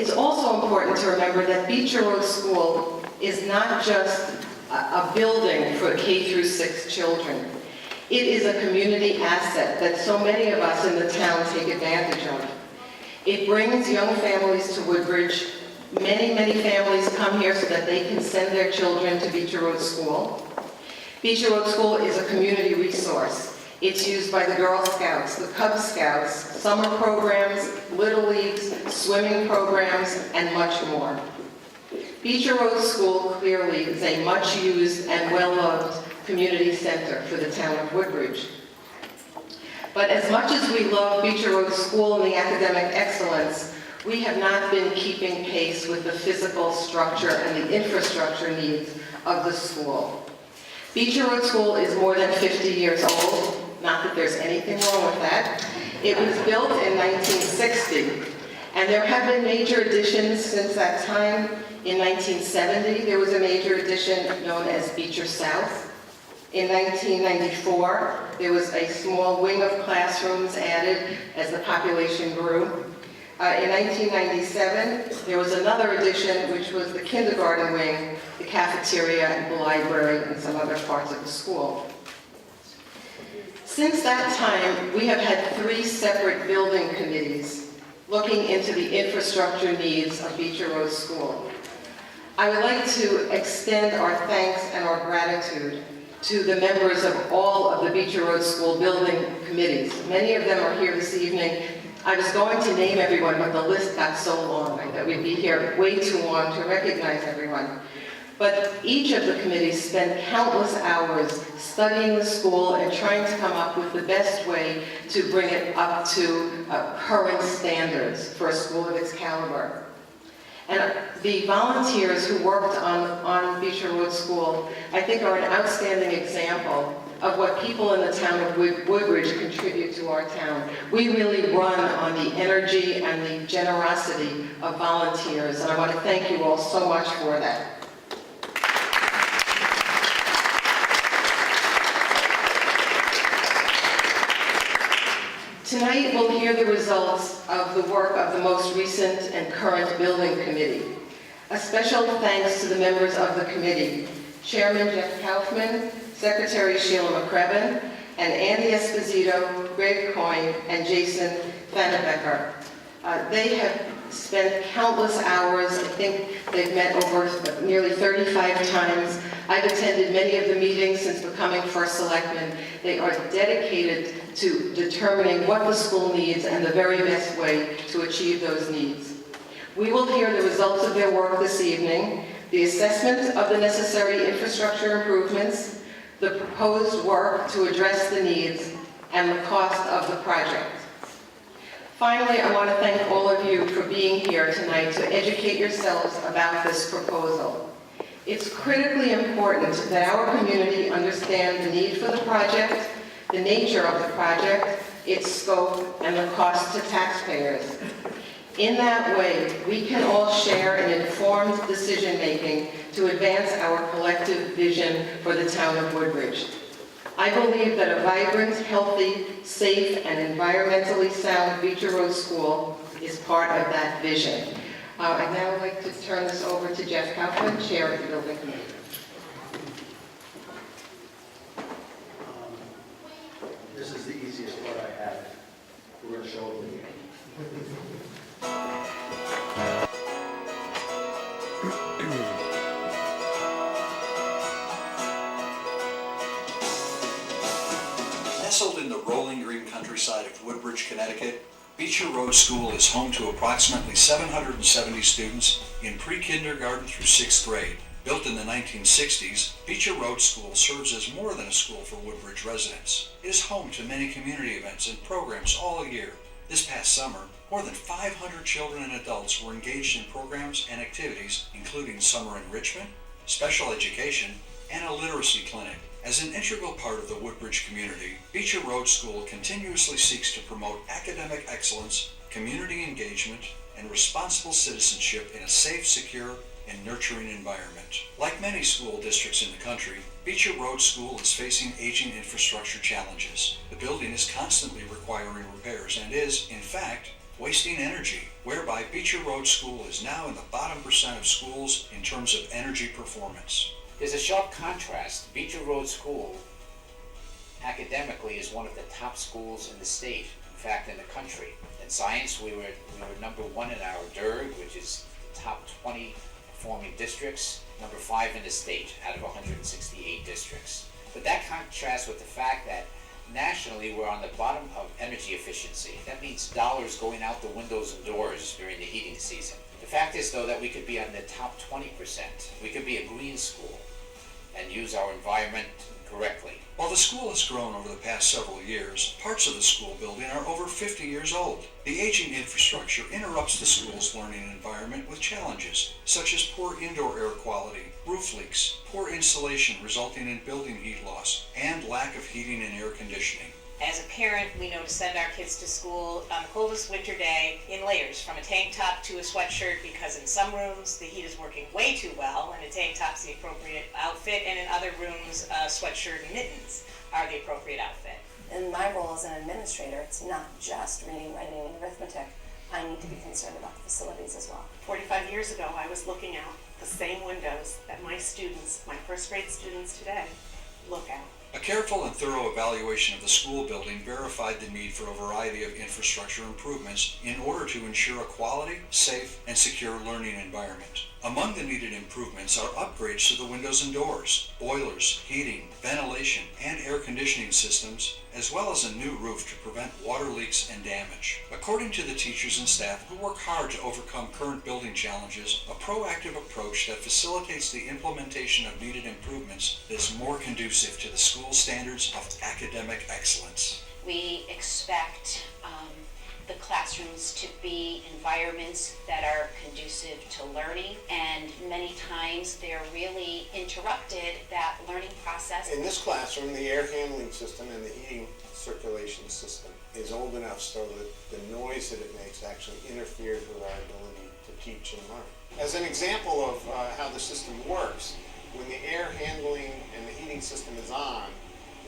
It's also important to remember that Beecher Road School is not just a building for K through 6 children. It is a community asset that so many of us in the town take advantage of. It brings young families to Woodbridge. Many families come here so that they can send their children to Beecher Road School. Beecher Road School is a community resource. It's used by the Girl Scouts, the Cub Scouts, summer programs, Little Leagues, swimming programs, and much more. Beecher Road School clearly is a much-used and well-loved community center for the town of Woodbridge. But as much as we love Beecher Road School and the academic excellence, we have not been keeping pace with the physical structure and the infrastructure needs of the school. Beecher Road School is more than 50 years old. Not that there's anything wrong with that. It was built in 1960, and there have been major additions since that time. In 1970, there was a major addition known as Beecher South. In 1994, there was a small wing of classrooms added as the population grew. In 1997, there was another addition, which was the kindergarten wing, the cafeteria, the library, and some other parts of the school. Since that time, we have had 3 separate building committees looking into the infrastructure needs of Beecher Road School. I would like to extend our thanks and our gratitude to the members of all of the Beecher Road School building committees. Many of them are here this evening. I was going to name everyone, but the list got so long that we'd be here way too long to recognize everyone. But each of the committees spent countless hours studying the school and trying to come up with the best way to bring it up to current standards for a school of its caliber. And the volunteers who worked on Beecher Road School, I think, are an outstanding example of what people in the town of Woodbridge contribute to our town. We really run on the energy and the generosity of volunteers, and I want to thank you all so much for that. Tonight, we'll hear the results of the work of the most recent and current building committee. A special thanks to the members of the committee, Chairman Jeff Kaufman, Secretary Sheila McCrevin, and Andy Esposito, Greg Coyne, and Jason Vannebecker. They have spent countless hours. I think they've met over nearly 35 times. I've attended many of the meetings since becoming first selectman. They are dedicated to determining what the school needs and the very best way to achieve those needs. We will hear the results of their work this evening, the assessment of the necessary infrastructure improvements, the proposed work to address the needs, and the cost of the project. Finally, I want to thank all of you for being here tonight to educate yourselves about this proposal. It's critically important that our community understand the need for the project, the nature of the project, its scope, and the cost to taxpayers. In that way, we can all share in informed decision-making to advance our collective vision for the town of Woodbridge. I believe that a vibrant, healthy, safe, and environmentally sound Beecher Road School is part of that vision. I'd now like to turn this over to Jeff Kaufman, Chair of the Building Committee. This is the easiest part I have. We're going to show it. Nestled in the rolling green countryside of Woodbridge, Connecticut, Beecher Road School is home to approximately 770 students in pre-kindergarten through 6th grade. Built in the 1960s, Beecher Road School serves as more than a school for Woodbridge residents. It is home to many community events and programs all year. This past summer, more than 500 children and adults were engaged in programs and activities including summer enrichment, special education, and a literacy clinic. As an integral part of the Woodbridge community, Beecher Road School continuously seeks to promote academic excellence, community engagement, and responsible citizenship in a safe, secure, and nurturing environment. Like many school districts in the country, Beecher Road School is facing aging infrastructure challenges. The building is constantly requiring repairs and is, in fact, wasting energy, whereby Beecher Road School is now in the bottom % of schools in terms of energy performance. There's a sharp contrast. Beecher Road School academically is one of the top schools in the state, in fact in the country. In science, we were number 1 in our DERG, which is the top 20 performing districts, number 5 in the state out of 168 districts. But that contrasts with the fact that nationally we're on the bottom of energy efficiency. That means dollars going out the windows and doors during the heating season. The fact is, though, that we could be on the top 20%. We could be a green school and use our environment correctly. While the school has grown over the past several years, parts of the school building are over 50 years old. The aging infrastructure interrupts the school's learning environment with challenges, such as poor indoor air quality, roof leaks, poor insulation resulting in building heat loss, and lack of heating and air conditioning. As a parent, we know to send our kids to school on the coldest winter day in layers, from a tank top to a sweatshirt, because in some rooms the heat is working way too well and a tank top's the appropriate outfit, and in other rooms a sweatshirt and mittens are the appropriate outfit. In my role as an administrator, it's not just reading, writing, and arithmetic. I need to be concerned about the facilities as well. 45 years ago, I was looking out the same windows that my students, my first grade students today, look out. A careful and thorough evaluation of the school building verified the need for a variety of infrastructure improvements in order to ensure a quality, safe, and secure learning environment. Among the needed improvements are upgrades to the windows and doors, boilers, heating, ventilation, and air conditioning systems, as well as a new roof to prevent water leaks and damage. According to the teachers and staff who work hard to overcome current building challenges, a proactive approach that facilitates the implementation of needed improvements is more conducive to the school standards of academic excellence. We expect the classrooms to be environments that are conducive to learning, and many times they're really interrupted, that learning process. In this classroom, the air handling system and the heating circulation system is old enough so that the noise that it makes actually interferes with our ability to teach and learn. As an example of how the system works, when the air handling and the heating system is on,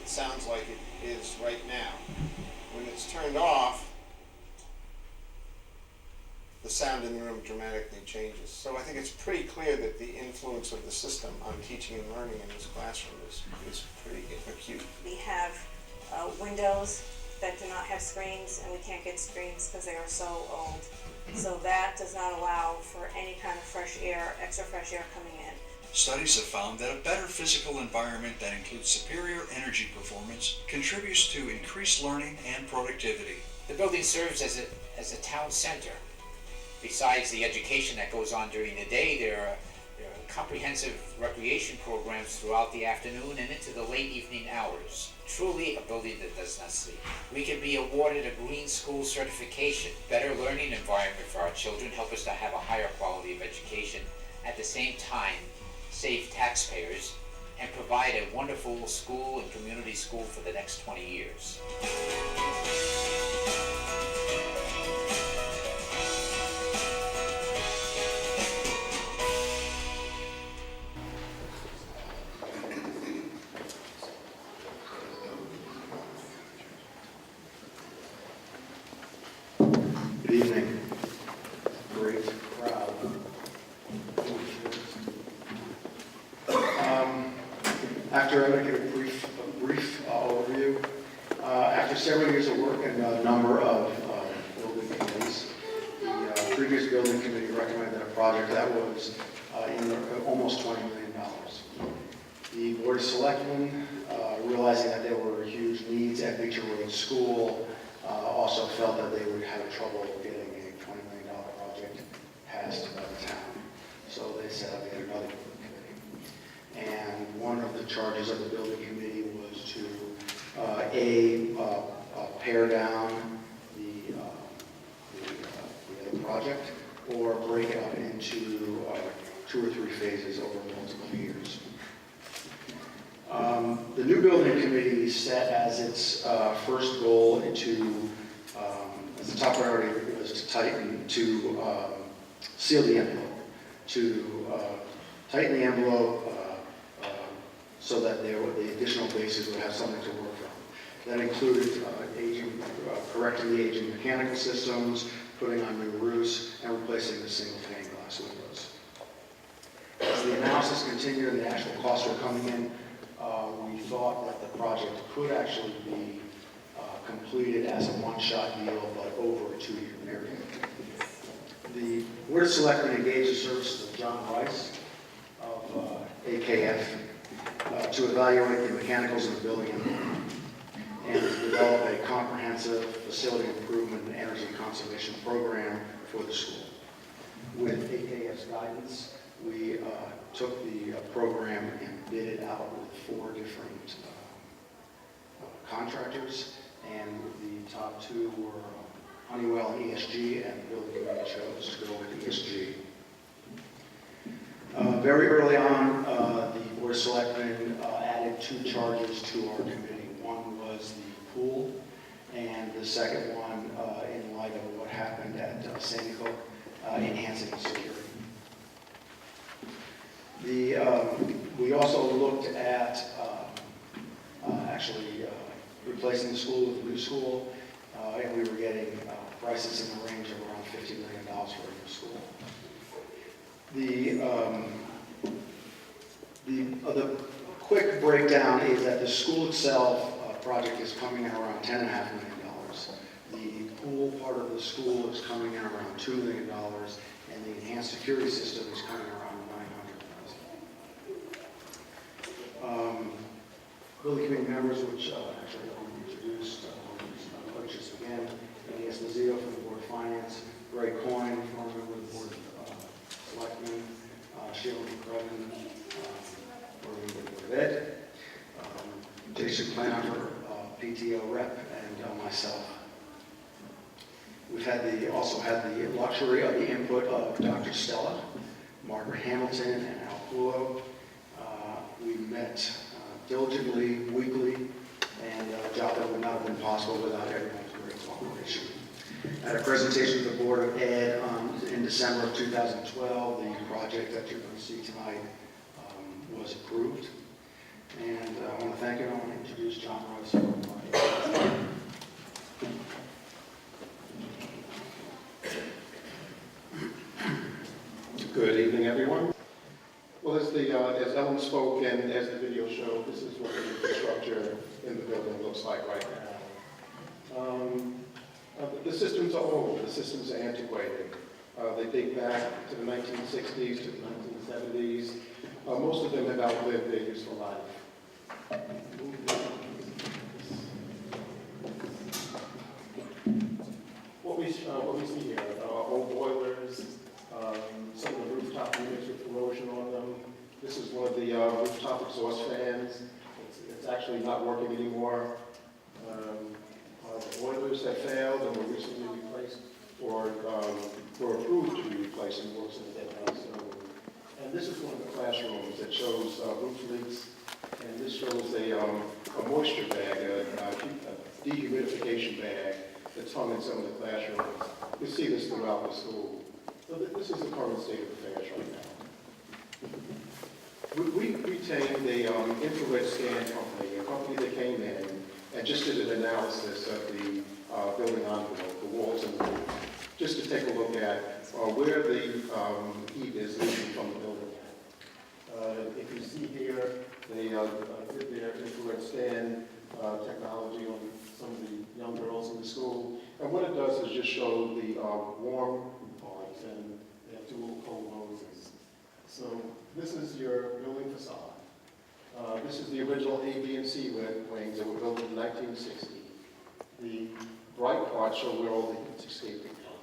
it sounds like it is right now. When it's turned off, the sound in the room dramatically changes. So I think it's pretty clear that the influence of the system on teaching and learning in this classroom is pretty acute. We have windows that do not have screens, and we can't get screens because they are so old. So that does not allow for any kind of fresh air, extra fresh air coming in. Studies have found that a better physical environment that includes superior energy performance contributes to increased learning and productivity. The building serves as a town center. Besides the education that goes on during the day, there are comprehensive recreation programs throughout the afternoon and into the late evening hours. Truly a building that does not sleep. We can be awarded a green school certification, better learning environment for our children, help us to have a higher quality of education, at the same time save taxpayers and provide a wonderful school and community school for the next 20 years. Good evening. Great crowd. After I'm going to give a brief overview. After several years of work and a number of building committees, the previous building committee recommended a project that was in almost $20 million. The Board of Selectmen, realizing that there were huge needs at Beecher Road School, also felt that they would have trouble getting a $20 million project passed by the town. So they set up yet another building committee. And one of the charges of the building committee was to pare down the project, or break it up into 2 or 3 phases over multiple years. The new building committee set as its first goal as the top priority was to seal the envelope, to tighten the envelope so that the additional bases would have something to work from. That included correcting the aging mechanical systems, putting on new roofs, and replacing the single pane glass windows. As the analysis continued and the actual costs were coming in, we thought that the project could actually be completed as a one-shot deal, but over a 2-year period. The Board of Selectmen engaged the services of John Rice of AKF to evaluate the mechanicals of the building and to develop a comprehensive facility improvement and energy conservation program for the school. With AKF's guidance, we took the program and bid it out with 4 different contractors, and the top 2 were Honeywell and ESG, and the building committee chose to go with ESG. Very early on, the Board of Selectmen added 2 charges to our committee. One was the pool, and the second one, in light of what happened at Sandy Hook, enhancing security. We also looked at replacing the school with a new school, and we were getting prices in the range of around $50 million for a new school. The quick breakdown is that the school itself project is coming in around $10.5 million. The pool part of the school is coming in around $2 million, and the enhanced security system is coming around $900,000. Building committee members, which actually we introduced, purchase again, Andy Esposito from the Board of Finance, Greg Coyne, former member of the Board of Selectmen, Sheila McCrevin, for the Board of Ed, Jason Planner, PTO rep, and myself. We've also had the luxury of the input of Dr. Stella, Margaret Hamilton, and Al Pulo. We met diligently, weekly, and a job that would not have been possible without everyone's great cooperation. At a presentation to the Board of Ed in December of 2012, the project that you're going to see tonight was approved. And I want to thank you. I want to introduce John Rice. Good evening, everyone. Well, as Ellen spoke and as the video showed, this is what the infrastructure in the building looks like right now. The systems are old. The systems are antiquated. They date back to the 1960s, to the 1970s. Most of them have outlived their useful life. What we see here are old boilers, some of the rooftop units with corrosion on them. This is one of the rooftop exhaust fans. It's actually not working anymore. The boilers have failed and were recently replaced, or were approved to be replaced in most of the dead. And this is one of the classrooms that shows roof leaks, and this shows a moisture bag, a dehumidification bag that's hung in some of the classrooms. You see this throughout the school. So this is the current state of affairs right now. We retained the infrared scan company, a company that came in and just did an analysis of the building envelope, the walls and the roof, just to take a look at where the heat is leaving from the building. If you see here, they did their infrared scan technology on some of the young girls in the school. And what it does is just show the warm parts, and they have 2 little cold hoses. So this is your building facade. This is the original A, B, and C wings that were built in 1960. The bright parts show where all the heat's escaping from.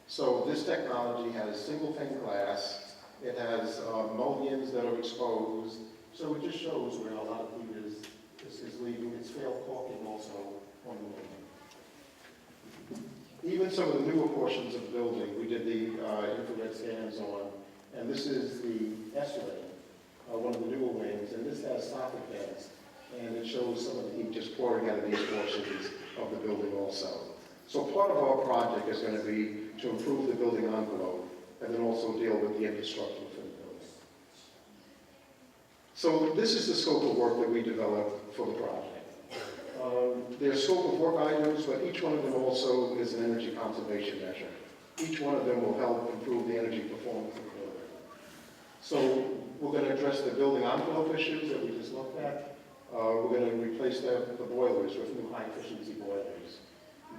So this technology has single pane glass. It has mullions that are exposed. So it just shows where a lot of heat is leaving. It's failed caulking also on the wing. Even some of the newer portions of the building, we did the infrared scans on, and this is the S-wing, one of the newer wings, and this has soffit beds, and it shows some of the heat just pouring out of these portions of the building also. So part of our project is going to be to improve the building envelope, and then also deal with the infrastructure for the building. So this is the scope of work that we developed for the project. Their scope of work items, but each one of them also is an energy conservation measure. Each one of them will help improve the energy performance of the building. So we're going to address the building envelope issues that we just looked at. We're going to replace the boilers with new high-efficiency boilers.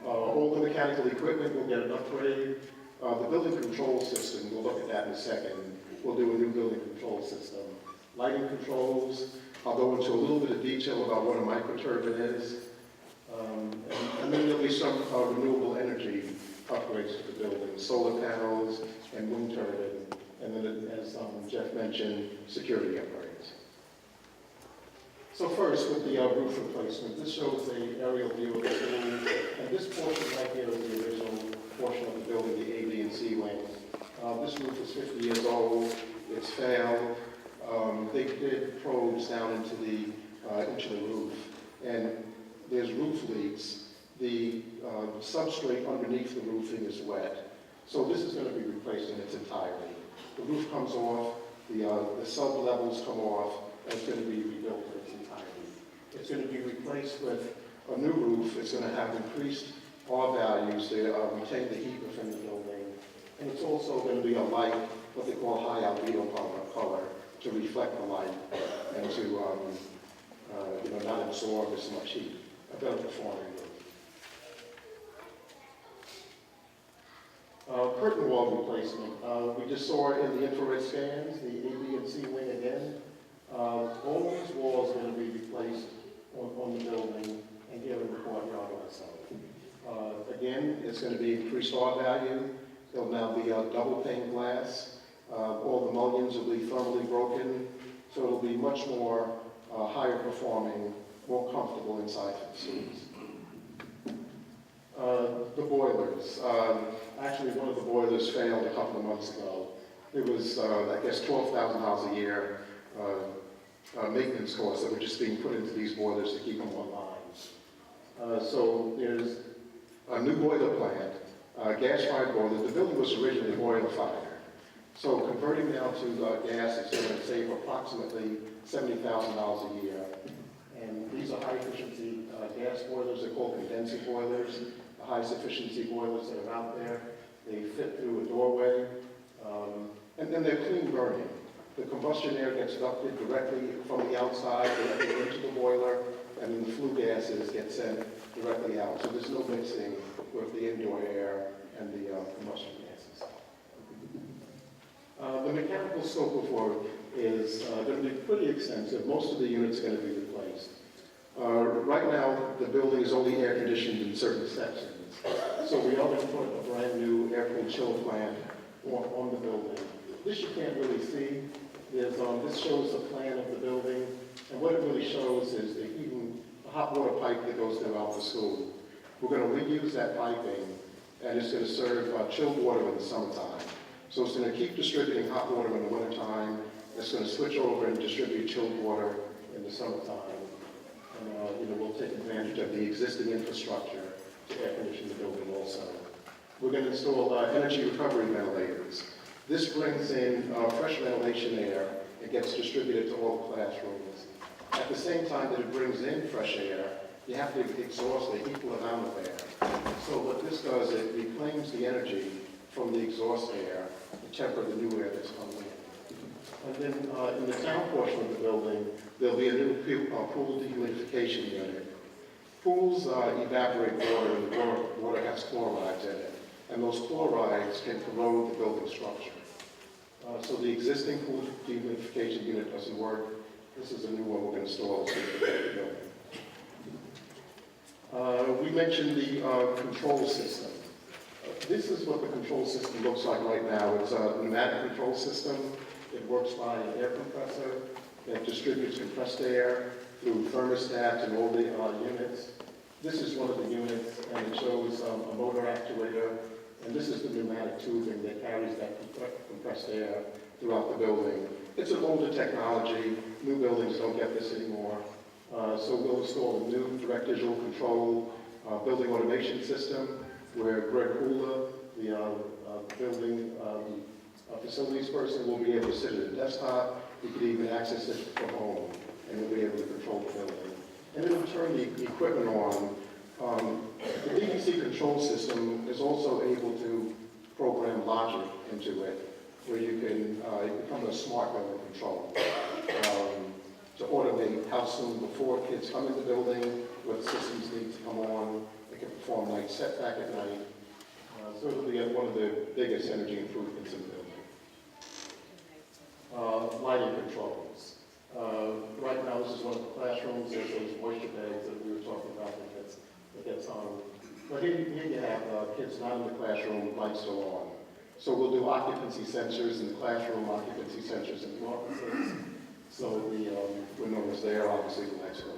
All the mechanical equipment will get an upgrade. The building control system, we'll look at that in a second. We'll do a new building control system. Lighting controls, I'll go into a little bit of detail about what a microturbine is. And then there'll be some renewable energy upgrades to the building, solar panels and wind turbine, and then, as Jeff mentioned, security upgrades. So first, with the roof replacement, this shows the aerial view of the building, and this portion right here is the original portion of the building, the A, B, and C wing. This roof is 50 years old, it's failed. They did probes down into the roof, and there's roof leaks. The substrate underneath the roofing is wet, so this is going to be replaced in its entirety. The roof comes off, the sub-levels come off, and it's going to be rebuilt in its entirety. It's going to be replaced with a new roof. It's going to have increased R values to retain the heat within the building, and it's also going to be a light, what they call high albedo color, to reflect the light and to not absorb as much heat. A better performing roof. Curtain wall replacement. We just saw it in the infrared scans, the A, B, and C wing again. All these walls are going to be replaced on the building and here in the courtyard also. Again, it's going to be increased R value. There'll now be a double pane glass. All the mullions will be thermally broken, so it'll be much more higher performing, more comfortable inside the facilities. The boilers. Actually, one of the boilers failed a couple of months ago. It was, I guess, $12,000 a year maintenance costs that were just being put into these boilers to keep them online. So there's a new boiler plant, gas-fired boiler. The building was originally boiler-fired. So converting now to gas is going to save approximately $70,000 a year. And these are high-efficiency gas boilers. They're called condenser boilers. The highest efficiency boilers that are out there. They fit through a doorway, and then they're clean burning. The combustion air gets ducted directly from the outside, directly into the boiler, and then the flue gases get sent directly out. So there's no mixing with the indoor air and the combustion gases. The mechanical scope of work is going to be pretty extensive. Most of the units are going to be replaced. Right now, the building is only air conditioned in certain sections. So we are going to put a brand new air-cooled chill plant on the building. This you can't really see. This shows the plan of the building, and what it really shows is the hot water pipe that goes throughout the school. We're going to reuse that piping, and it's going to serve chilled water in the summertime. So it's going to keep distributing hot water in the wintertime. It's going to switch over and distribute chilled water in the summertime. And we'll take advantage of the existing infrastructure to air condition the building also. We're going to install energy recovery ventilators. This brings in fresh ventilation air. It gets distributed to all the classrooms. At the same time that it brings in fresh air, you have to exhaust the equal amount of air. So what this does, it reclaims the energy from the exhaust air to temper the new air that's coming in. And then in the town portion of the building, there'll be a new pool dehumidification unit. Pools evaporate water, and the water has chlorides in it. And those chlorides can corrode the building structure. So the existing pool dehumidification unit doesn't work. This is a new one we're going to install to protect the building. We mentioned the control system. This is what the control system looks like right now. It's a pneumatic control system. It works by an air compressor that distributes compressed air through thermostats and all the units. This is one of the units, and it shows a motor actuator, and this is the pneumatic tubing that carries that compressed air throughout the building. It's an older technology. New buildings don't get this anymore. So we'll install a new direct visual control building automation system where Greg Hula, the building facilities person, will be able to sit at a desktop. He could even access it from home, and we'll be able to control the building. and it'll turn the equipment on. The DVC control system is also able to program logic into it, where you can become a smart building control to automate how soon before kids come in the building, what systems need to come on. It can perform night setback at night. So it'll be one of the biggest energy improvements in the building. Lighting controls. Right now, this is one of the classrooms. There's those moisture bags that we were talking about that gets on. But here you have kids not in the classroom, lights are on. So we'll do occupancy sensors in the classroom, occupancy sensors in the offices. So when no one's there, obviously the lights go off.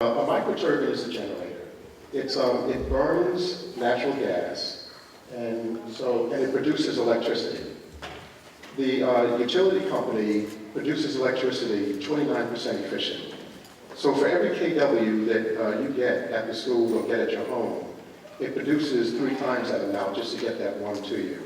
A microturbine is a generator. It burns natural gas, and it produces electricity. The utility company produces electricity 29% efficient. So for every kW that you get at the school or get at your home, it produces 3 times that amount just to get that one to you.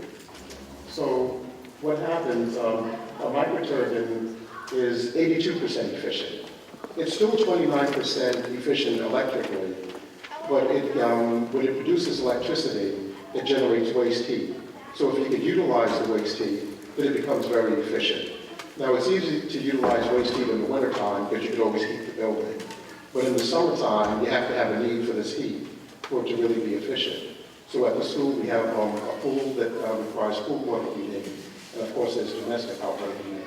So what happens, a microturbine is 82% efficient. It's still 29% efficient electrically, but when it produces electricity, it generates waste heat. So if you could utilize the waste heat, then it becomes very efficient. Now, it's easy to utilize waste heat in the wintertime because you can always heat the building. But in the summertime, you have to have a need for this heat for it to really be efficient. So at the school, we have a pool that requires pool water heating, and of course, there's domestic outlet heating.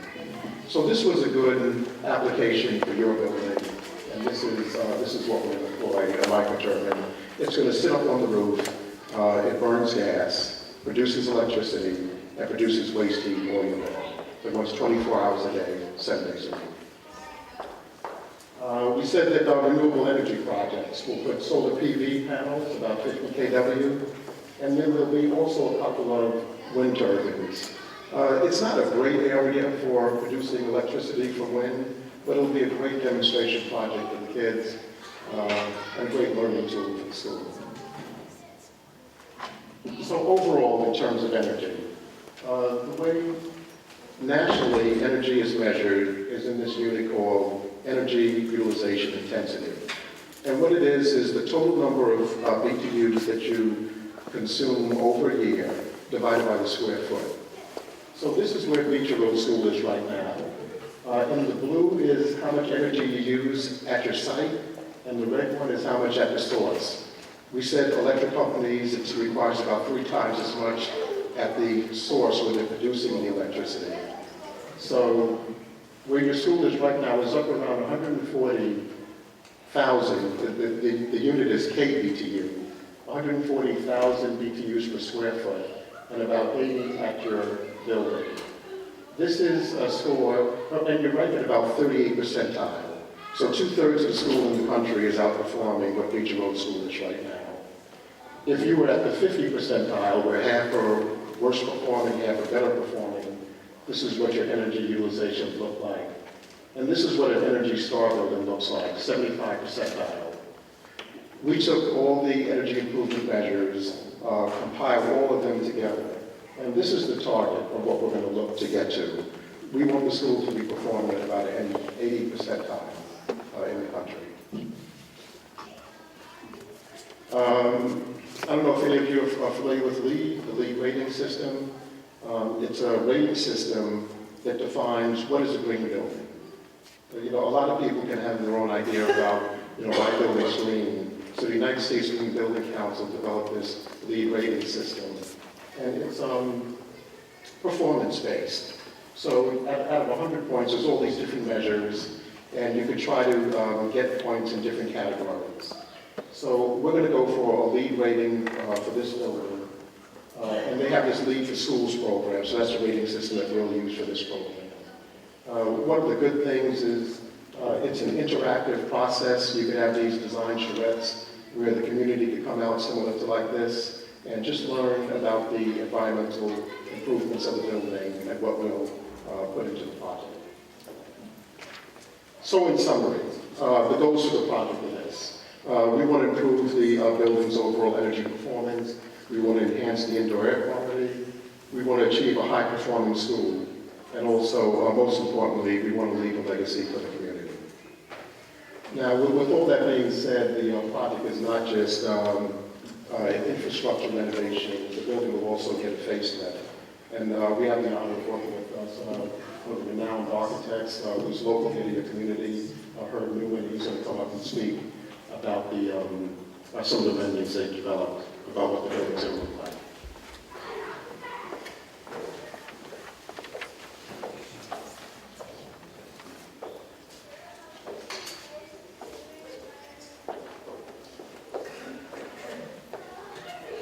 So this was a good application for your building, and this is what we're going to employ, a microturbine. It's going to sit up on the roof, it burns gas, produces electricity, and produces waste heat all year long. It runs 24 hours a day, 7 days a week. We said that our renewable energy projects will put solar PV panels, about 50 kW, and then there'll be also a couple of wind turbines. It's not a great area for producing electricity from wind, but it'll be a great demonstration project for the kids and a great learning tool for the school. So overall, in terms of energy, the way nationally energy is measured is in this unit called energy utilization intensity. And what it is the total number of BTUs that you consume over a year divided by the square foot. So this is where Beecher Road School is right now. And the blue is how much energy you use at your site, and the red one is how much at the source. We said electric companies, it requires about 3 times as much at the source where they're producing the electricity. So where your school is right now is up around 140,000. The unit is KBTU, 140,000 BTUs per square foot, and about 80 at your building. This is a score, and you're right at about 38th percentile. So 2/3 of the school in the country is outperforming what Beecher Road School is right now. If you were at the 50th percentile, where half are worse performing, half are better performing, this is what your energy utilization look like. And this is what an Energy Star building looks like, 75th percentile. We took all the energy improvement measures, compiled all of them together, and this is the target of what we're going to look to get to. We want the school to be performing at about an 80th percentile in the country. I don't know if any of you are familiar with LEED, the LEED rating system. It's a rating system that defines what is a green building. You know, a lot of people can have their own idea about, why buildings green. So the United States Green Building Council developed this LEED rating system, and it's performance-based. So out of 100 points, there's all these different measures, and you could try to get points in different categories. So we're going to go for a LEED rating for this building, and they have this LEED for Schools program, so that's the rating system that we'll use for this program. One of the good things is it's an interactive process. You could have these design charrettes where the community could come out similar to like this and just learn about the environmental improvements of the building and what we'll put into the project. So in summary, the goals for the project are this. We want to improve the building's overall energy performance. We want to enhance the indoor air quality. We want to achieve a high-performing school. And also, most importantly, we want to leave a legacy for the community. Now, with all that being said, the project is not just infrastructure renovation. The building will also get a facelift. And we have the honor of working with one of the renowned architects who's local here to the community, Herb Newman. He's going to come up and speak about some of the renderings they developed about what the building's going to look like.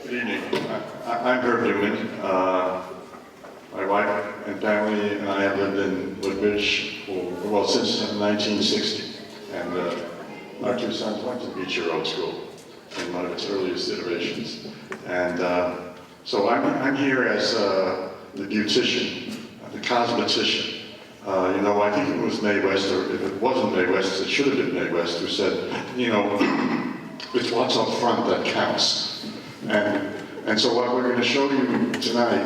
Good evening. I'm Herb Newman. My wife and family and I have lived in Woodbridge since 1960. And our two sons went to Beecher Road School in one of its earliest iterations. And so I'm here as the beautician, the cosmetician. I think it was Mae West, or if it wasn't Mae West, it should have been Mae West, who said, it's what's up front that counts. And so what we're going to show you tonight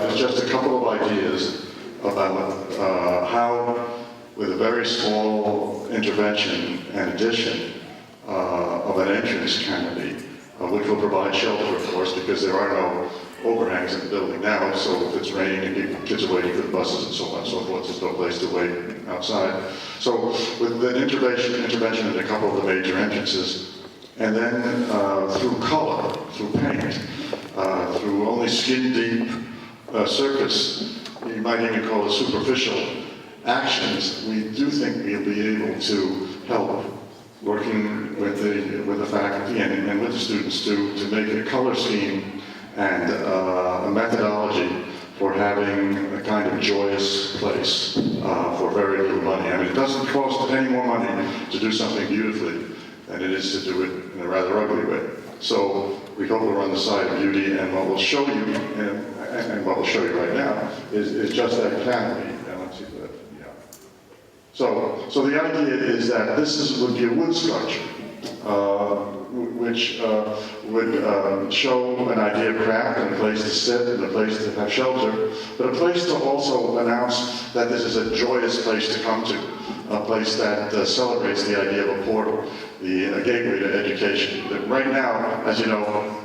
is just a couple of ideas about how, with a very small intervention and addition of an entrance canopy, which will provide shelter, of course, because there are no overhangs in the building now, so if it's raining and kids are waiting for the buses and so on and so forth, there's no place to wait outside. So with an intervention in a couple of the major entrances, and then through color, through paint, through only skin-deep surface, you might even call it superficial actions, we do think we'll be able to help working with the faculty and with the students to make a color scheme and a methodology for having a kind of joyous place for very little money. I mean, it doesn't cost any more money to do something beautifully than it is to do it in a rather ugly way. So we hope we're on the side of beauty, and what we'll show you, and what we'll show you right now, is just that canopy. And let's see that, yeah. So the idea is that this would be a wood structure, which would show an idea of craft and a place to sit and a place to have shelter, but a place to also announce that this is a joyous place to come to, a place that celebrates the idea of a portal, a gateway to education. That right now, as you know,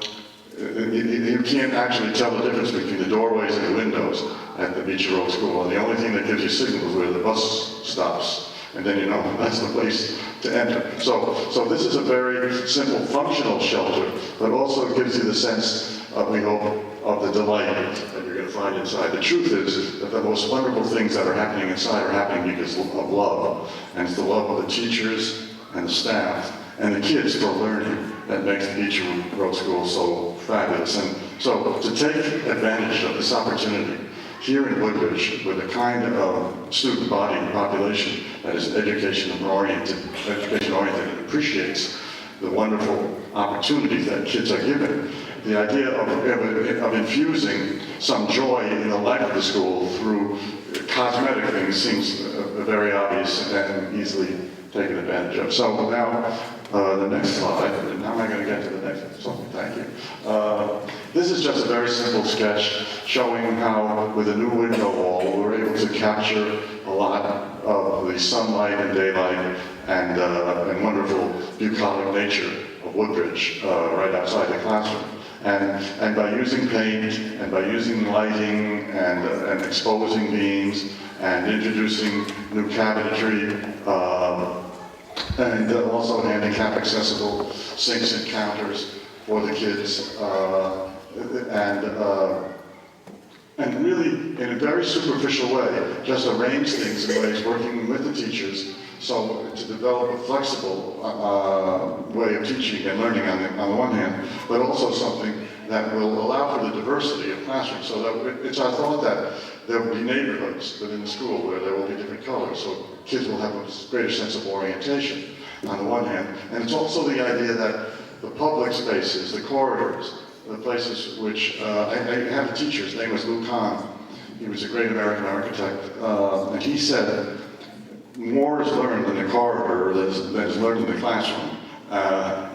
you can't actually tell the difference between the doorways and the windows at the Beecher Road School, and the only thing that gives you signal is where the bus stops, and then you know that's the place to enter. So this is a very simple functional shelter, but also gives you the sense, we hope, of the delight that you're going to find inside. The truth is that the most wonderful things that are happening inside are happening because of love, and it's the love of the teachers and the staff and the kids for learning that makes the Beecher Road School so fabulous. And so to take advantage of this opportunity here in Woodbridge with a kind of student body and population that is education-oriented and appreciates the wonderful opportunities that kids are given, the idea of infusing some joy in the life of the school through cosmetic things seems very obvious and easily taken advantage of. So now, the next slide, and how am I going to get to the next slide? Thank you. This is just a very simple sketch showing how, with a new window wall, we're able to capture a lot of the sunlight and daylight and wonderful bucolic nature of Woodbridge right outside the classroom. And by using paint, and by using lighting, and exposing beams, and introducing new cabinetry, and also handicap accessible sinks and counters for the kids, and really, in a very superficial way, just arrange things in ways working with the teachers, so to develop a flexible way of teaching and learning on the one hand, but also something that will allow for the diversity of classrooms, so that it's our thought that there will be neighborhoods within the school where there will be different colors, so kids will have a greater sense of orientation on the one hand, and it's also the idea that the public spaces, the corridors, the places which, I had a teacher, his name was Lou Kahn. He was a great American architect, and he said, more is learned in the corridor than is learned in the classroom.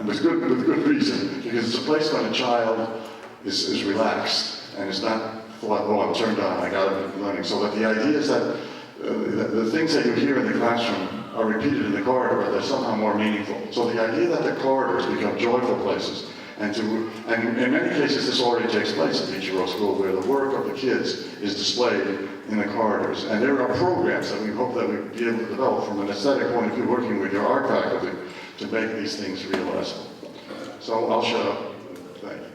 With good reason, because it's a place when a child is relaxed and is not thought, oh, I'm turned on, I got to be learning. So that the idea is that the things that you hear in the classroom are repeated in the corridor, but they're somehow more meaningful. So the idea that the corridors become joyful places, and in many cases this already takes place at Beecher Road School, where the work of the kids is displayed in the corridors. And there are programs that we hope that we'll be able to develop from an aesthetic point of view, working with your art faculty, to make these things realizable. So I'll shut up. Thank you.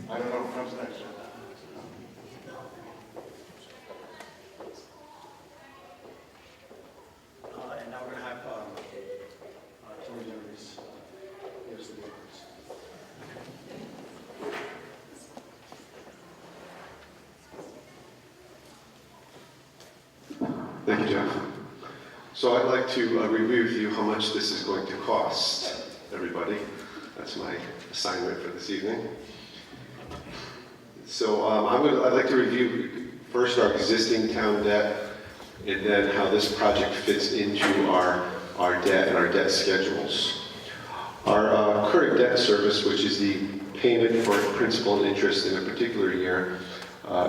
I don't know who comes next. And now we're going to have Tony Jeffries give us the words. Thank you, Jeff. So I'd like to review with you how much this is going to cost everybody. That's my assignment for this evening. So I'd like to review first our existing town debt, and then how this project fits into our debt and our debt schedules. Our current debt service, which is the payment for principal and interest in a particular year,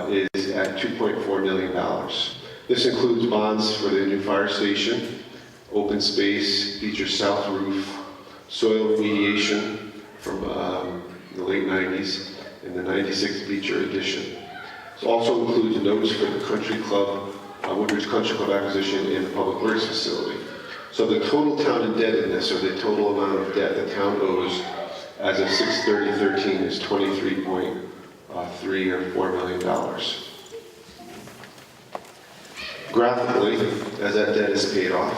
is at $2.4 million. This includes bonds for the new fire station, open space, Beecher South roof, soil remediation from the late 90s, and the 96 Beecher addition. It also includes notes for the country club, Woodbridge Country Club acquisition, and the public works facility. So the total town indebtedness, or the total amount of debt the town owes as of 6/30/13 is $23.3 or $4 million. Graphically, as that debt is paid off,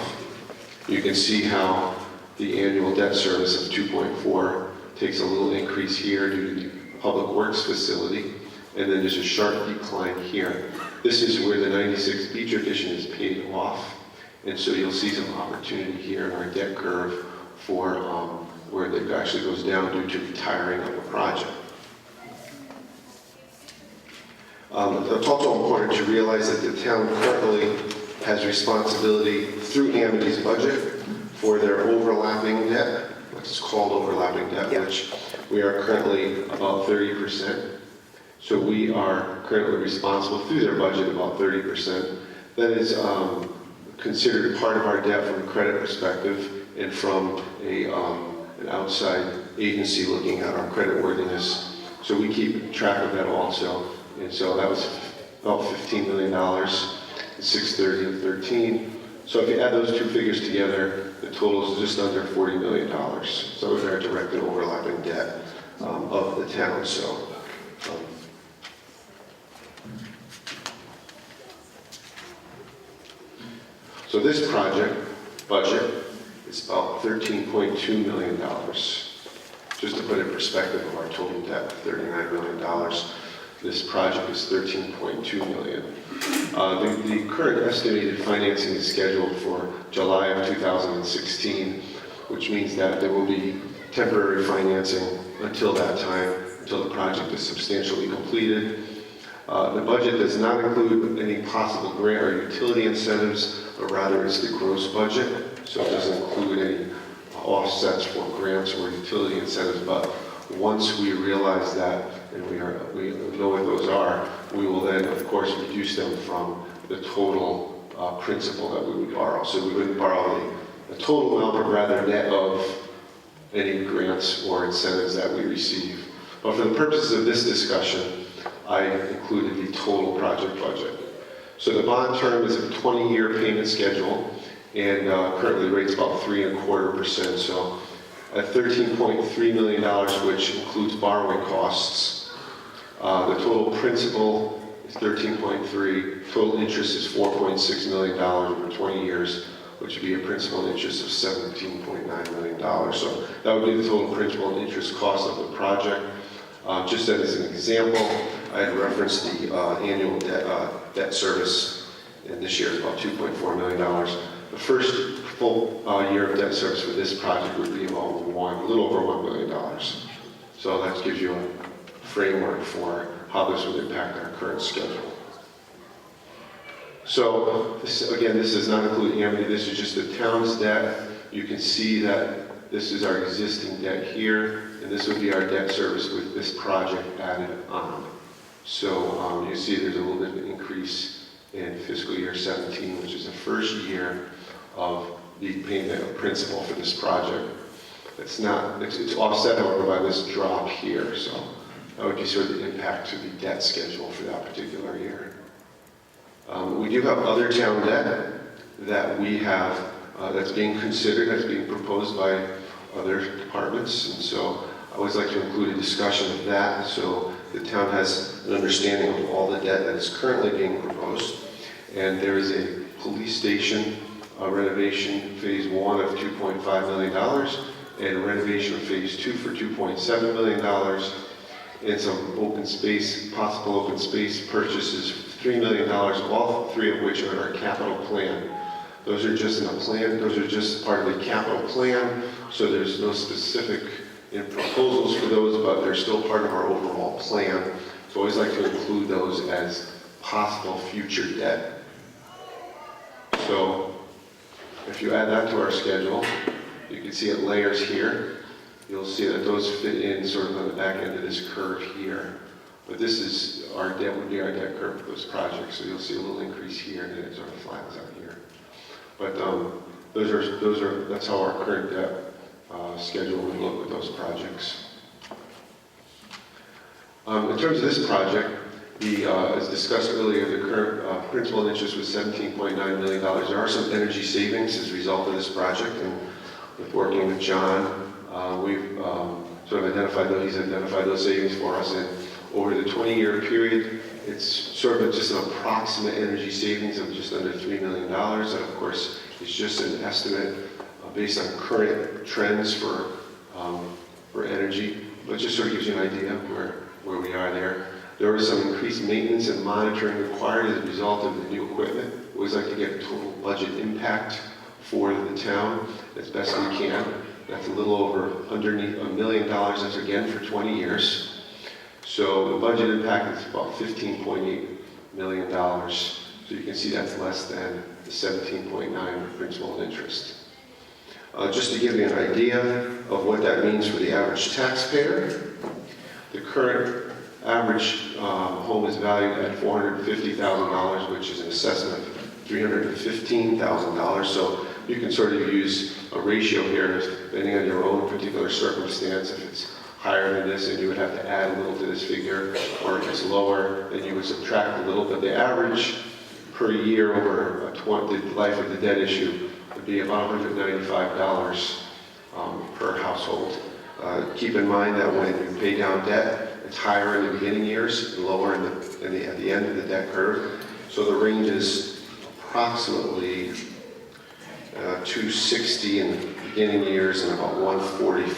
you can see how the annual debt service of 2.4 takes a little increase here due to the public works facility, and then there's a sharp decline here. This is where the 96 Beecher addition is paid off, and so you'll see some opportunity here in our debt curve for where it actually goes down due to retiring of the project. It's also important to realize that the town currently has responsibility through Amity's budget for their overlapping debt, which is called overlapping debt, which we are currently about 30%. So we are currently responsible through their budget about 30%. That is considered part of our debt from a credit perspective and from an outside agency looking at our credit worthiness. So we keep track of that also. And so that was about $15 million, 6/30 of 13. So if you add those two figures together, the total is just under $40 million. So it's our direct and overlapping debt of the town. So this project budget is about $13.2 million. Just to put in perspective of our total debt of $39 million. This project is $13.2 million. The current estimated financing is scheduled for July of 2016, which means that there will be temporary financing until that time, until the project is substantially completed. The budget does not include any possible grant or utility incentives, but rather it's the gross budget, so it doesn't include any offsets for grants or utility incentives. But once we realize that, and we know what those are, we will then, of course, reduce them from the total principal that we would borrow. So we wouldn't borrow the total amount, but rather net of any grants or incentives that we receive. But for the purposes of this discussion, I included the total project budget. So the bond term is a 20-year payment schedule, and currently rates about 3.25%. So at $13.3 million, which includes borrowing costs, the total principal is $13.3. Total interest is $4.6 million over 20 years, which would be a principal and interest of $17.9 million. So that would be the total principal and interest cost of the project. Just as an example, I had referenced the annual debt service, and this year is about $2.4 million. The first full year of debt service for this project would be about a little over $1 million. So that gives you a framework for how this would impact our current schedule. So this, again, this does not include Amity. This is just the town's debt. You can see that this is our existing debt here, and this would be our debt service with this project added on. So you see there's a little bit of an increase in fiscal year 17, which is the first year of the payment of principal for this project. It's offset, however, by this drop here, so that would be sort of the impact to the debt schedule for that particular year. We do have other town debt that we have, that's being considered, that's being proposed by other departments, and so I always like to include a discussion of that, so the town has an understanding of all the debt that is currently being proposed. And there is a police station renovation phase 1 of $2.5 million, and renovation of phase 2 for $2.7 million, and some open space, possible open space purchases, $3 million, all three of which are in our capital plan. Those are just in a plan, those are just part of the capital plan, so there's no specific proposals for those, but they're still part of our overall plan. So I always like to include those as possible future debt. So if you add that to our schedule, you can see it layers here. You'll see that those fit in sort of on the back end of this curve here. But this is our debt, would be our debt curve for those projects. So you'll see a little increase here, and then it sort of flattens out here. But that's how our current debt schedule would look with those projects. In terms of this project, as discussed earlier, the current principal and interest was $17.9 million. There are some energy savings as a result of this project, and with working with John, we've sort of identified those, he's identified those savings for us, and over the 20-year period, it's sort of just an approximate energy savings of just under $3 million. And of course, it's just an estimate based on current trends for energy, but just sort of gives you an idea of where we are there. There was some increased maintenance and monitoring required as a result of the new equipment. We always like to get a total budget impact for the town as best we can. That's a little over underneath $1 million, that's again for 20 years. So the budget impact is about $15.8 million. So you can see that's less than the 17.9 principal and interest. Just to give you an idea of what that means for the average taxpayer, the current average home is valued at $450,000, which is an assessment of $315,000. So you can sort of use a ratio here, depending on your own particular circumstance. If it's higher than this, then you would have to add a little to this figure, or if it's lower, then you would subtract a little. But the average per year over the life of the debt issue would be about $195 per household. Keep in mind that when you pay down debt, it's higher in the beginning years, lower at the end of the debt curve. So the range is approximately $260 in the beginning years and about $145,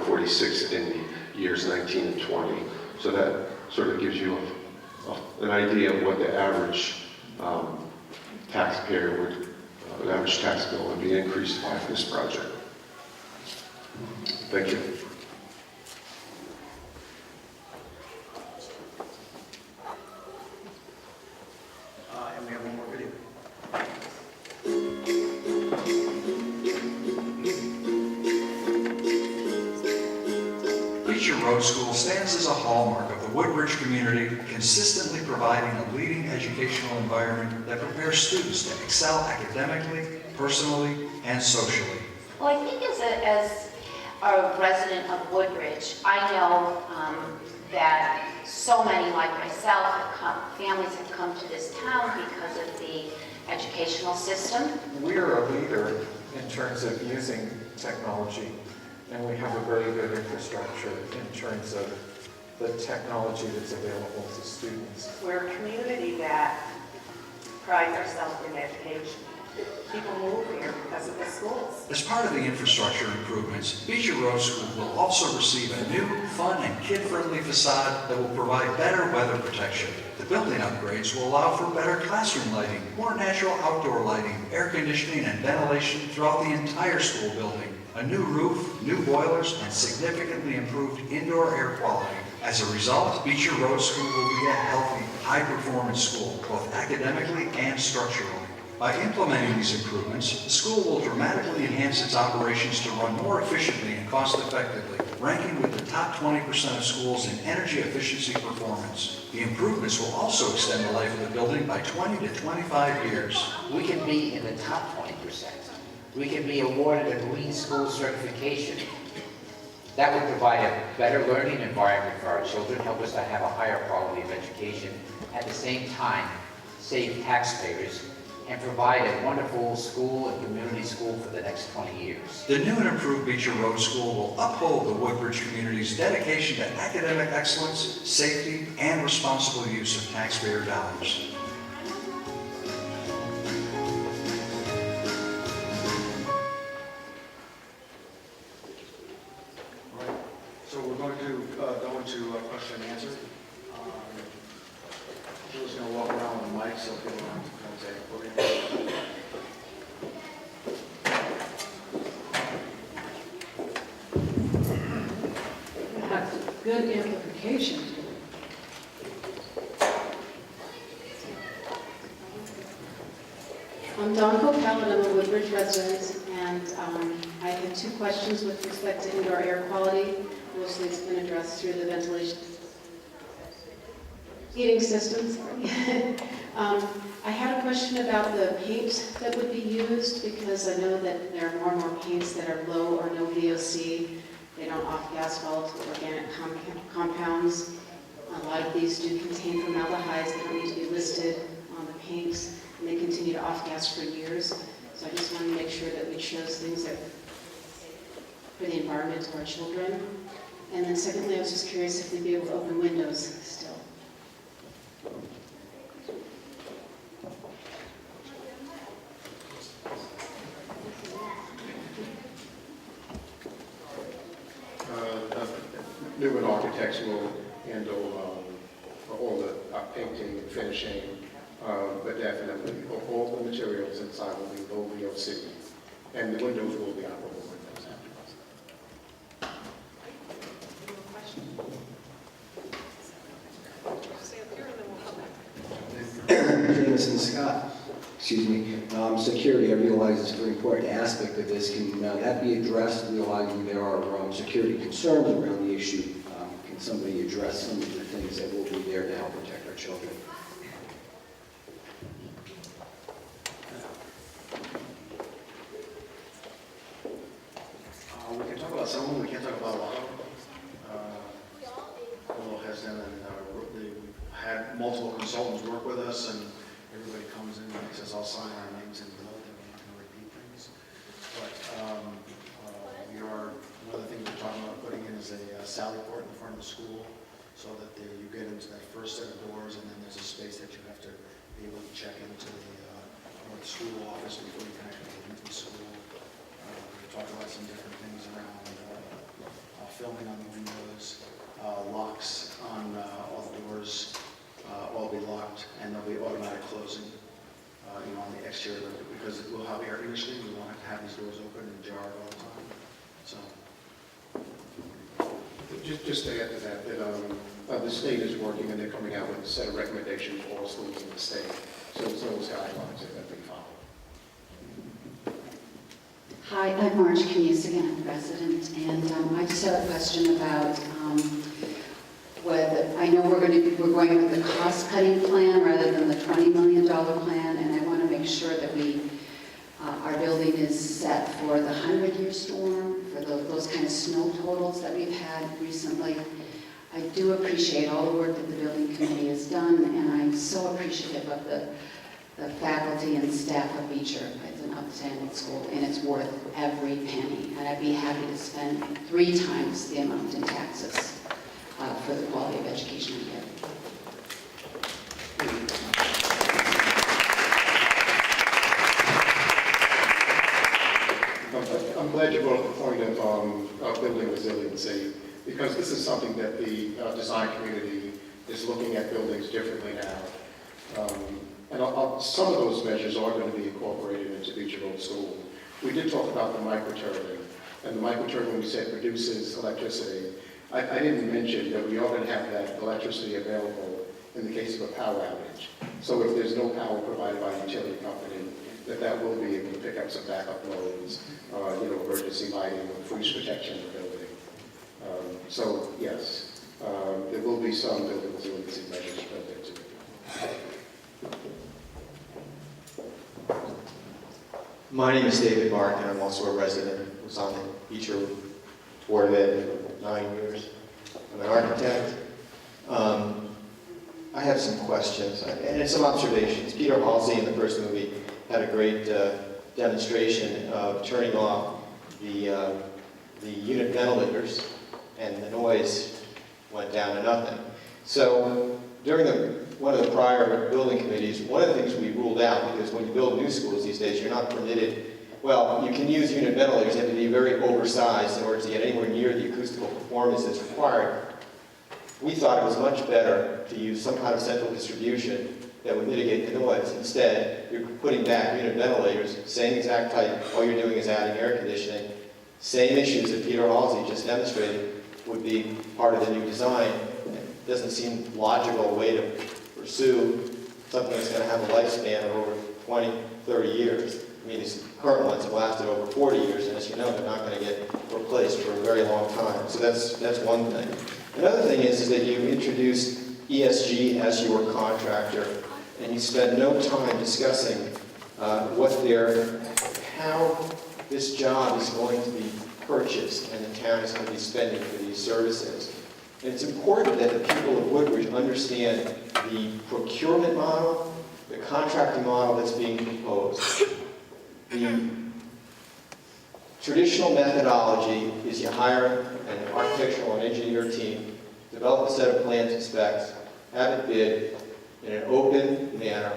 $146 in the years 19 and 20. So that sort of gives you an idea of what the average taxpayer would, an average tax bill would be increased by for this project. Thank you. And we have one more video. Beecher Road School stands as a hallmark of the Woodbridge community, consistently providing a leading educational environment that prepares students to excel academically, personally, and socially. Well, I think as a resident of Woodbridge, I know that so many like myself, families have come to this town because of the educational system. We're a leader in terms of using technology, and we have a very good infrastructure in terms of the technology that's available to students. We're a community that prides ourselves in education. People move here because of the schools. As part of the infrastructure improvements, Beecher Road School will also receive a new, fun, and kid-friendly facade that will provide better weather protection. The building upgrades will allow for better classroom lighting, more natural outdoor lighting, air conditioning, and ventilation throughout the entire school building. A new roof, new boilers, and significantly improved indoor air quality. As a result, Beecher Road School will be a healthy, high-performance school, both academically and structurally. By implementing these improvements, the school will dramatically enhance its operations to run more efficiently and cost-effectively, ranking with the top 20% of schools in energy efficiency performance. The improvements will also extend the life of the building by 20 to 25 years. We can be in the top 20%. We can be awarded a green school certification. That would provide a better learning environment for our children, help us to have a higher quality of education, at the same time save taxpayers, and provide a wonderful school and community school for the next 20 years. The new and improved Beecher Road School will uphold the Woodbridge community's dedication to academic excellence, safety, and responsible use of taxpayer dollars. All right. So we're going to go into question and answer. Julie's going to walk around with the mic so people don't have to come say a podium. Good amplification. I'm Dawn Copel, and I'm a Woodbridge resident, and I have two questions with respect to indoor air quality. Mostly it's been addressed through the ventilation heating systems. I had a question about the paint that would be used, because I know that there are more and more paints that are low or no VOC. They don't off-gas volatile organic compounds. A lot of these do contain formaldehydes. They don't need to be listed on the paints, and they continue to off-gas for years. So I just wanted to make sure that we chose things that for the environment of our children. And then secondly, I was just curious if they'd be able to open windows still. Newer architects will handle all the painting and finishing, but definitely all the materials inside will be low VOC, and the windows will be operable windows. Jameson Scott, excuse me, security, I realize is a very important aspect of this. Can that be addressed, realizing there are security concerns around the issue? Can somebody address some of the things that will be there to help protect our children? We can talk about some of them, we can't talk about a lot of them. A little hesitant, and we've had multiple consultants work with us, and everybody comes in and says, I'll sign our names in below, that we're not going to repeat things. But one of the things we're talking about putting in is a sally port in the front of the school, so that you get into that first set of doors, and then there's a space that you have to be able to check into the school office before you can actually get into the school. We talked about some different things around filming on the windows, locks on all the doors, all be locked, and there'll be automatic closing on the exterior, because we'll have air conditioning. We won't have to have these doors open and jarred all the time. So. Just to add to that, the state is working, and they're coming out with a set of recommendations for all schools in the state. So those guidelines are going to be followed. Hi, I'm Marge Canice again, I'm resident, and I just have a question about whether, I know we're going with the cost-cutting plan rather than the $20 million plan, and I want to make sure that our building is set for the 100-year storm, for those kind of snow totals that we've had recently. I do appreciate all the work that the building committee has done, and I'm so appreciative of the faculty and staff of Beecher. It's an upstanding school, and it's worth every penny. And I'd be happy to spend 3 times the amount in taxes for the quality of education we get. I'm glad you brought up the point of building resiliency, because this is something that the design community is looking at buildings differently now. And some of those measures are going to be incorporated into Beecher Road School. We did talk about the microturbine, and the microturbine we said produces electricity. I didn't mention that we are going to have that electricity available in the case of a power outage. So if there's no power provided by a utility company, that will be able to pick up some backup loads, emergency lighting, freeze protection of the building. So yes, there will be some building resiliency measures built into it. My name is David Mark, and I'm also a resident. I was on the Beecher Board of Ed for 9 years. I'm an architect. I have some questions and some observations. Peter Halsey in the first movie had a great demonstration of turning off the unit ventilators, and the noise went down to nothing. So during one of the prior building committees, one of the things we ruled out, because when you build new schools these days, you're not permitted, well, you can use unit ventilators, they have to be very oversized in order to get anywhere near the acoustical performance that's required. We thought it was much better to use some kind of central distribution that would mitigate the noise. Instead, you're putting back unit ventilators, same exact type, all you're doing is adding air conditioning. Same issues that Peter Halsey just demonstrated would be part of the new design. It doesn't seem logical way to pursue something that's going to have a lifespan of over 20, 30 years. I mean, these current ones have lasted over 40 years, and as you know, they're not going to get replaced for a very long time. So that's one thing. Another thing is that you introduced ESG as your contractor, and you spent no time discussing how this job is going to be purchased and the town is going to be spending for these services. And it's important that the people of Woodbridge understand the procurement model, the contracting model that's being proposed. The traditional methodology is you hire an architectural and engineer team, develop a set of plans and specs, have it bid in an open manner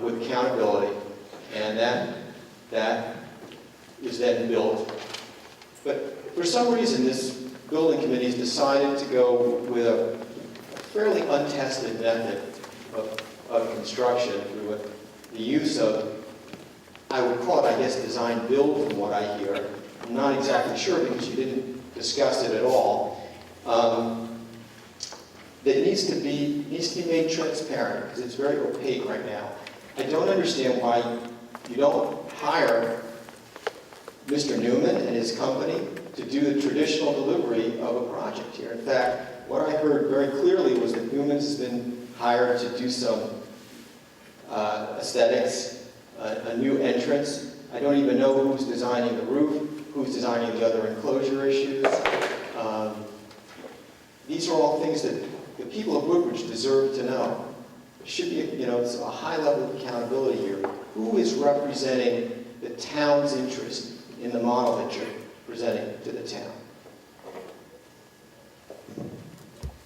with accountability, and that is then built. But for some reason, this building committee has decided to go with a fairly untested method of construction through the use of, I would call it, I guess, design build from what I hear. I'm not exactly sure because you didn't discuss it at all. That needs to be made transparent because it's very opaque right now. I don't understand why you don't hire Mr. Newman and his company to do the traditional delivery of a project here. In fact, what I heard very clearly was that Newman's has been hired to do some aesthetics, a new entrance. I don't even know who's designing the roof, who's designing the other enclosure issues. These are all things that the people of Woodbridge deserve to know. There should be, it's a high level of accountability here. Who is representing the town's interest in the model that you're presenting to the town?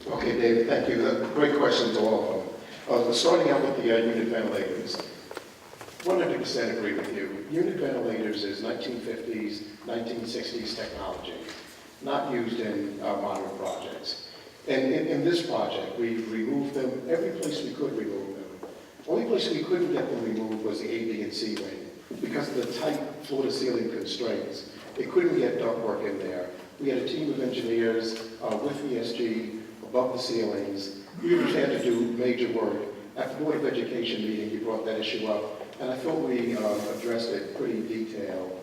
Okay, David, thank you. Great questions, all of them. Starting out with the unit ventilators. 100% agree with you. Unit ventilators is 1950s, 1960s technology, not used in modern projects. And in this project, we removed them every place we could remove them. Only place we couldn't get them removed was the A, B, and C wing because of the tight floor-to-ceiling constraints. They couldn't get ductwork in there. We had a team of engineers with ESG above the ceilings. We had to do major work. At the Board of Education meeting, you brought that issue up, and I thought we addressed it pretty detailed.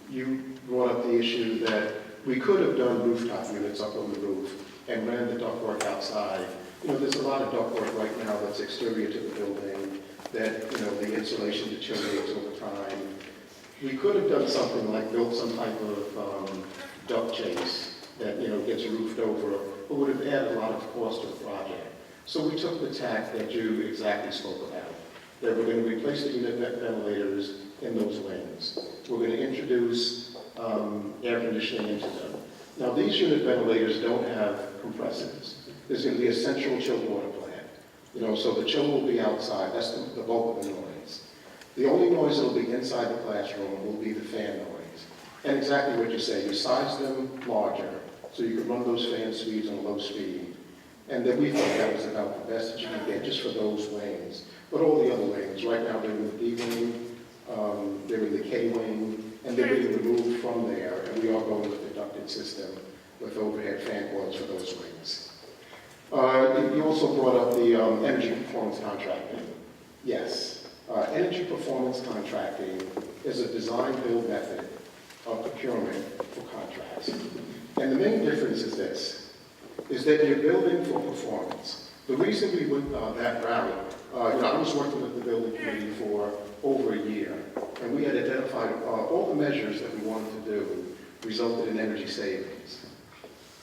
You brought up the issue that we could have done rooftop units up on the roof and ran the ductwork outside. There's a lot of ductwork right now that's exterior to the building that, the insulation deteriorates over time. We could have done something like built some type of duct chase that, gets roofed over, but would have added a lot of cost to the project. So we took the tack that you exactly spoke about, that we're going to replace the unit ventilators in those wings. We're going to introduce air conditioning into them. Now, these unit ventilators don't have compressors. There's going to be a central chilled water plant. So the chill will be outside. That's the bulk of the noise. The only noise that will be inside the classroom will be the fan noise. And exactly what you say, you size them larger so you can run those fan speeds on low speed. And then we thought that was about the best that you could get just for those wings. But all the other wings, right now they're in the D wing, they're in the K wing, and they're being removed from there. And we are going with the ducted system with overhead fan coils for those wings. You also brought up the energy performance contracting. Yes, energy performance contracting is a design-build method of procurement for contracts. And the main difference is this, is that you're building for performance. The reason we went that route, I was working with the building committee for over a year, and we had identified all the measures that we wanted to do resulted in energy savings.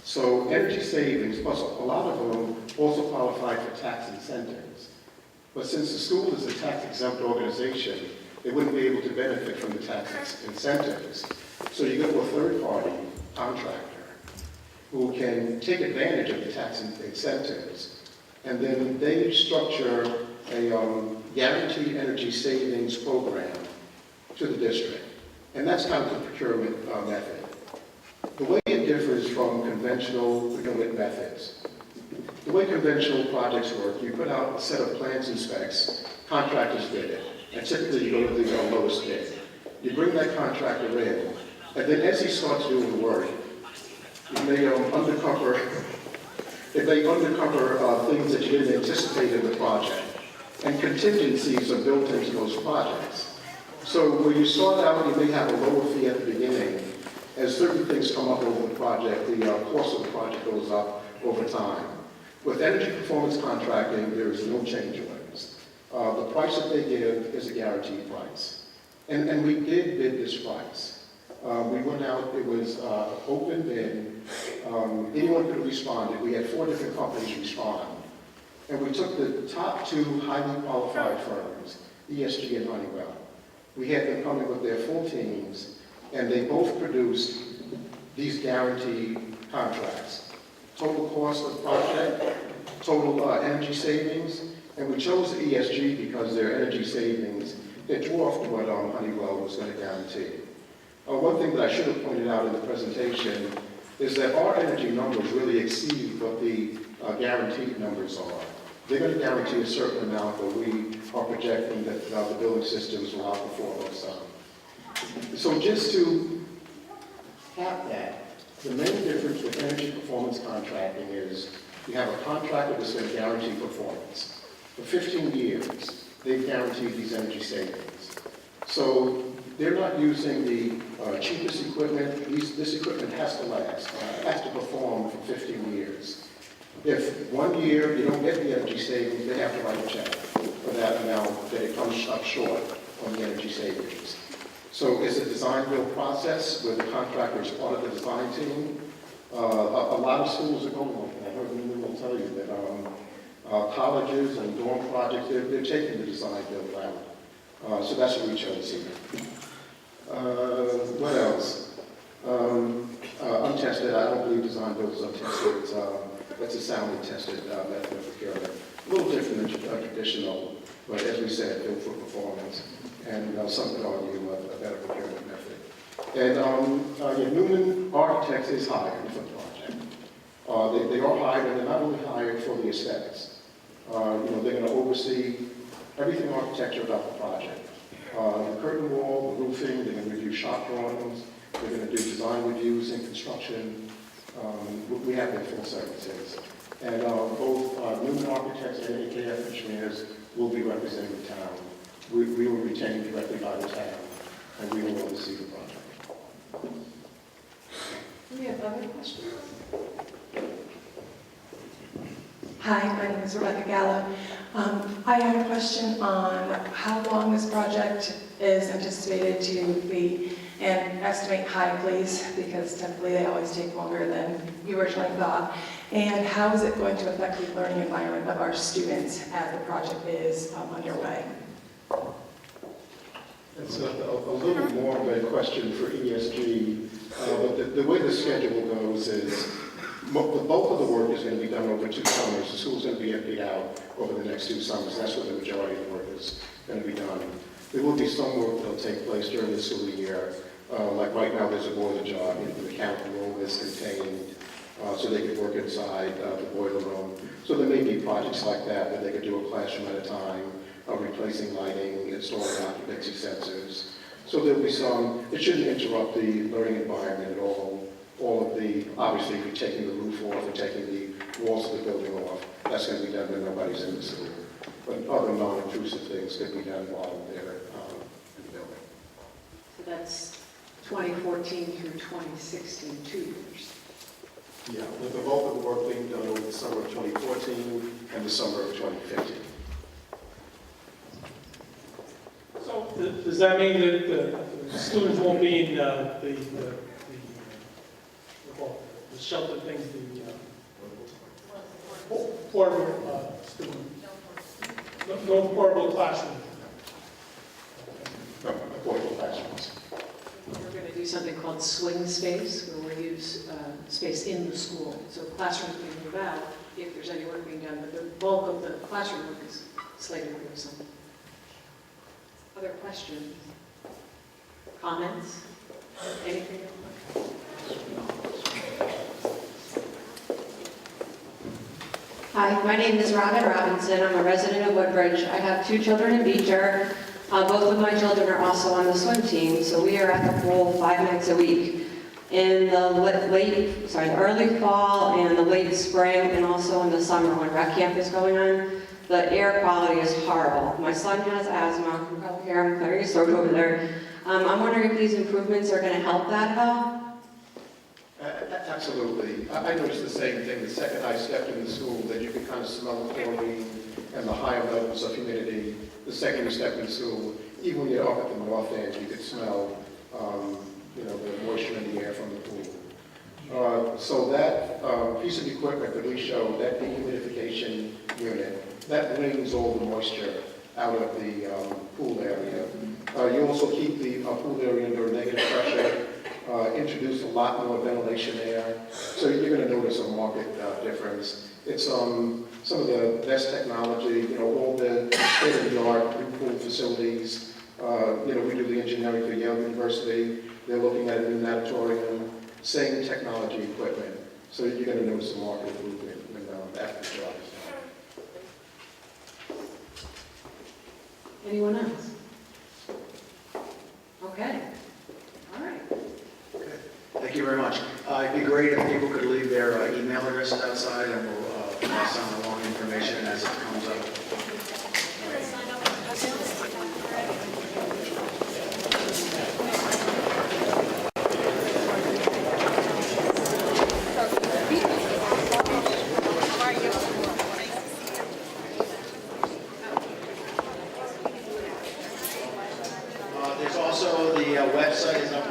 So energy savings, plus a lot of them also qualify for tax incentives. But since the school is a tax-exempt organization, they wouldn't be able to benefit from the tax incentives. So you go to a third-party contractor who can take advantage of the tax incentives, and then they structure a guaranteed energy savings program to the district. And that's kind of the procurement method. The way it differs from conventional procurement methods. The way conventional projects work, you put out a set of plans and specs, contractors bid it, and typically you go to the lowest bid. You bring that contractor in, and then as he starts doing the work, it may undercover things that you didn't anticipate in the project, and contingencies are built into those projects. So where you start out, you may have a lower fee at the beginning. As certain things come up over the project, the cost of the project goes up over time. With energy performance contracting, there is no change orders. The price that they give is a guaranteed price. And we did bid this price. We went out, it was open bid. Anyone could have responded. We had 4 different companies respond. And we took the top 2 highly qualified firms, ESG and Honeywell. We had them come in with their full teams, and they both produced these guaranteed contracts. Total cost of the project, total energy savings, and we chose ESG because their energy savings, they dwarfed what Honeywell was going to guarantee. One thing that I should have pointed out in the presentation is that our energy numbers really exceed what the guaranteed numbers are. They're going to guarantee a certain amount, but we are projecting that the building systems will outperform us. So just to cap that, the main difference with energy performance contracting is you have a contractor that's going to guarantee performance. For 15 years, they've guaranteed these energy savings. So they're not using the cheapest equipment. This equipment has to last, has to perform for 15 years. If 1 year you don't get the energy savings, they have to write a check for that amount that it comes up short on the energy savings. So it's a design-build process where the contractor is part of the design team. A lot of schools are going like that. I heard Newman will tell you that colleges and dorm projects, they're taking the design-build route. So that's what we chose here. What else? Untested, I don't believe design-build is untested. That's a soundly tested method of procurement. A little different than traditional, but as we said, built for performance. And some could argue a better procurement method. And Newman Architects is hired for the project. They are hired, and they're not only hired for the aesthetics. They're going to oversee everything architecture about the project. The curtain wall, the roofing, they're going to review shop drawings, they're going to do design reviews in construction. We have their full services. And both Newman Architects and AKF Engineers will be representing the town. We were retained directly by the town, and we will oversee the project. Do we have other questions? Hi, my name is Rebecca Gallo. I had a question on how long this project is anticipated to be, and estimate high, please, because typically they always take longer than you originally thought. And how is it going to affect the learning environment of our students as the project is underway? It's a little more of a question for ESG, but the way the schedule goes is the bulk of the work is going to be done over 2 summers. The school's going to be emptied out over the next 2 summers. That's where the majority of the work is going to be done. There will be some work that will take place during the school year. Like right now, there's a boiler job in the mechanical room that's contained, so they could work inside the boiler room. So there may be projects like that they could do a classroom at a time, replacing lighting, installing occupancy sensors. So there'll be some, it shouldn't interrupt the learning environment at all. All of the, obviously, if you're taking the roof off or taking the walls of the building off, that's going to be done when nobody's in the school. But other non-intrusive things could be done while they're in the building. So that's 2014 through 2016, 2 years. Yeah, with the bulk of the work being done over the summer of 2014 and the summer of 2015. So does that mean that the students won't be in the shelter things, the portable student? No portable classroom? No, portable classrooms. We're going to do something called swing space, where we'll use space in the school. So classrooms can move out if there's any work being done, but the bulk of the classroom work is slated for the summer. Other questions? Comments? Anything? Hi, my name is Robin Robinson. I'm a resident of Woodbridge. I have 2 children in Beecher. Both of my children are also on the swim team, so we are at the pool 5 nights a week. In the early fall and the late spring, and also in the summer when rec camp is going on, the air quality is horrible. My son has asthma. You can probably hear him clearing his throat over there. I'm wondering if these improvements are going to help that at all? Absolutely. I noticed the same thing the second I stepped in the school, that you could kind of smell the chlorine and the higher levels of humidity. The second you step in the school, even when you're up at the north end, you could smell, the moisture in the air from the pool. So that piece of equipment that we showed, that dehumidification unit, that brings all the moisture out of the pool area. You also keep the pool area under negative pressure. Introduce a lot more ventilation air, so you're going to notice a marked difference. It's some of the best technology, all the state-of-the-art new pool facilities. We do the engineering for Yale University. They're looking at a new natatorium, same technology equipment. So you're going to notice a marked improvement after the job is done. Anyone else? Okay. All right. Thank you very much. It'd be great if people could leave their email addresses outside, and we'll pass on along information as it comes up. There's also the website is up